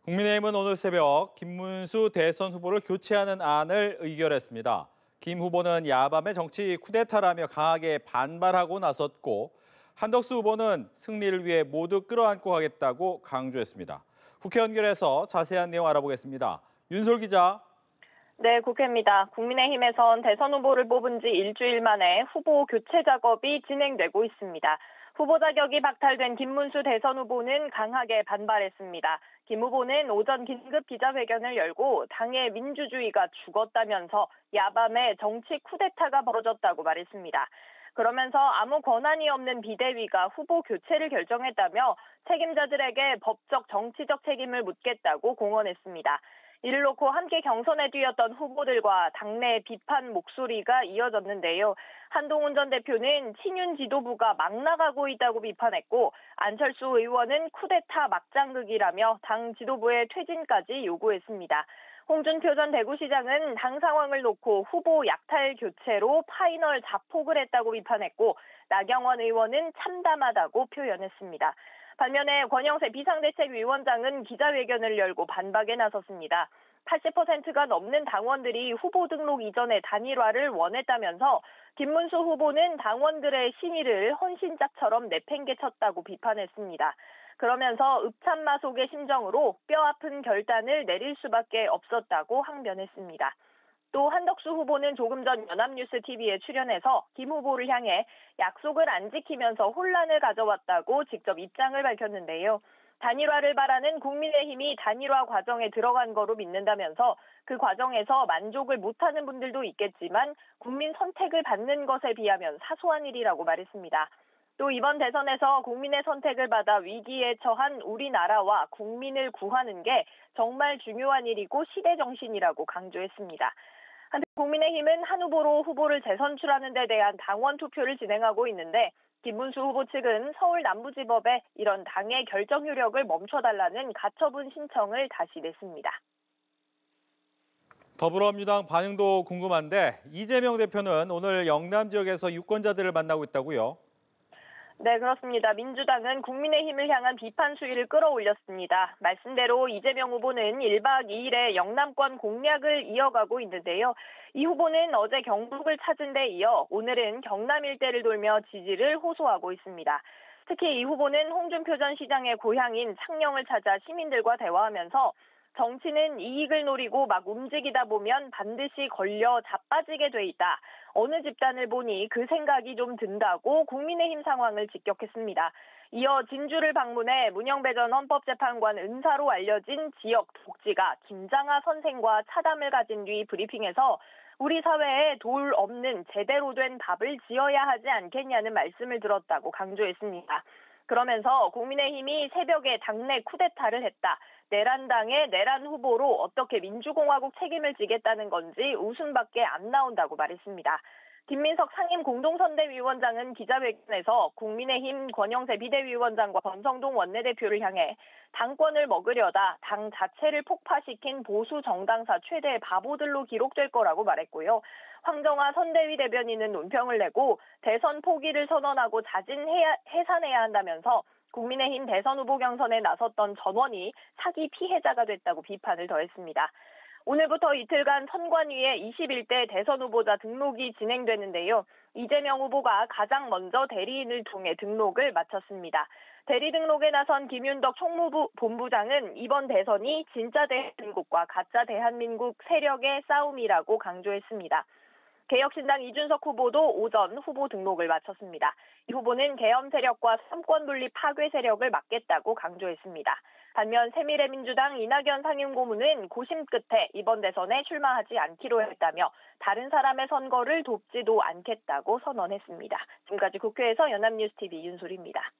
국민의힘은 오늘 새벽 김문수 대선 후보를 교체하는 안을 의결했습니다. 김 후보는 야밤의 정치 쿠데타라며 강하게 반발하고 나섰고 한덕수 후보는 승리를 위해 모두 끌어안고 가겠다고 강조했습니다. 국회 연결해서 자세한 내용 알아보겠습니다. 윤솔 기자. 네, 국회입니다. 국민의힘에선 대선 후보를 뽑은 지 일주일 만에 후보 교체 작업이 진행되고 있습니다. 후보 자격이 박탈된 김문수 대선 후보는 강하게 반발했습니다. 김 후보는 오전 긴급 기자회견을 열고 당의 민주주의가 죽었다면서 야밤에 정치 쿠데타가 벌어졌다고 말했습니다. 그러면서 아무 권한이 없는 비대위가 후보 교체를 결정했다며 책임자들에게 법적 정치적 책임을 묻겠다고 공언했습니다. 이를 놓고 함께 경선에 뛰었던 후보들과 당내 비판 목소리가 이어졌는데요. 한동훈 전 대표는 친윤 지도부가 막 나가고 있다고 비판했고 안철수 의원은 쿠데타 막장극이라며 당 지도부의 퇴진까지 요구했습니다. 홍준표 전 대구시장은 당 상황을 놓고 후보 약탈 교체로 파이널 자폭을 했다고 비판했고 나경원 의원은 참담하다고 표현했습니다. 반면에 권영세 비상대책위원장은 기자회견을 열고 반박에 나섰습니다. 80%가 넘는 당원들이 후보 등록 이전에 단일화를 원했다면서 김문수 후보는 당원들의 신의를 헌신짝처럼 내팽개쳤다고 비판했습니다. 그러면서 읍참마속의 심정으로 뼈아픈 결단을 내릴 수밖에 없었다고 항변했습니다. 또 한덕수 후보는 조금 전 연합뉴스 TV에 출연해서 김 후보를 향해 약속을 안 지키면서 혼란을 가져왔다고 직접 입장을 밝혔는데요. 단일화를 바라는 국민의힘이 단일화 과정에 들어간 거로 믿는다면서 그 과정에서 만족을 못하는 분들도 있겠지만 국민 선택을 받는 것에 비하면 사소한 일이라고 말했습니다. 또 이번 대선에서 국민의 선택을 받아 위기에 처한 우리나라와 국민을 구하는 게 정말 중요한 일이고 시대 정신이라고 강조했습니다. 한편 국민의힘은 한 후보로 후보를 재선출하는 데 대한 당원 투표를 진행하고 있는데 김문수 후보 측은 서울 남부지법에 이런 당의 결정 효력을 멈춰달라는 가처분 신청을 다시 냈습니다. 더불어민주당 반응도 궁금한데 이재명 대표는 오늘 영남 지역에서 유권자들을 만나고 있다고요? 네, 그렇습니다. 민주당은 국민의힘을 향한 비판 수위를 끌어올렸습니다. 말씀대로 이재명 후보는 1박 2일의 영남권 공략을 이어가고 있는데요. 이 후보는 어제 경북을 찾은 데 이어 오늘은 경남 일대를 돌며 지지를 호소하고 있습니다. 특히 이 후보는 홍준표 전 시장의 고향인 창녕을 찾아 시민들과 대화하면서 정치는 이익을 노리고 막 움직이다 보면 반드시 걸려 자빠지게 돼 있다. 어느 집단을 보니 그 생각이 좀 든다고 국민의힘 상황을 직격했습니다. 이어 진주를 방문해 문영배 전 헌법재판관 은사로 알려진 지역 독지가 김장하 선생과 차담을 가진 뒤 브리핑에서 우리 사회에 돌 없는 제대로 된 밥을 지어야 하지 않겠냐는 말씀을 들었다고 강조했습니다. 그러면서 국민의힘이 새벽에 당내 쿠데타를 했다. 내란당의 내란 후보로 어떻게 민주공화국 책임을 지겠다는 건지 웃음밖에 안 나온다고 말했습니다. 김민석 상임 공동선대위원장은 기자회견에서 국민의힘 권영세 비대위원장과 권성동 원내대표를 향해 당권을 먹으려다 당 자체를 폭파시킨 보수 정당사 최대 바보들로 기록될 거라고 말했고요. 황정화 선대위 대변인은 논평을 내고 대선 포기를 선언하고 해산해야 한다면서 국민의힘 대선 후보 경선에 나섰던 전원이 사기 피해자가 됐다고 비판을 더했습니다. 오늘부터 이틀간 선관위의 21대 대선 후보자 등록이 진행되는데요. 이재명 후보가 가장 먼저 대리인을 통해 등록을 마쳤습니다. 대리 등록에 나선 김윤덕 총무본부장은 이번 대선이 진짜 대한민국과 가짜 대한민국 세력의 싸움이라고 강조했습니다. 개혁신당 이준석 후보도 오전 후보 등록을 마쳤습니다. 이 후보는 계엄 세력과 삼권 분립 파괴 세력을 막겠다고 강조했습니다. 반면 새미래민주당 이낙연 상임고문은 고심 끝에 이번 대선에 출마하지 않기로 했다며 다른 사람의 선거를 돕지도 않겠다고 선언했습니다. 지금까지 국회에서 연합뉴스TV 윤솔입니다.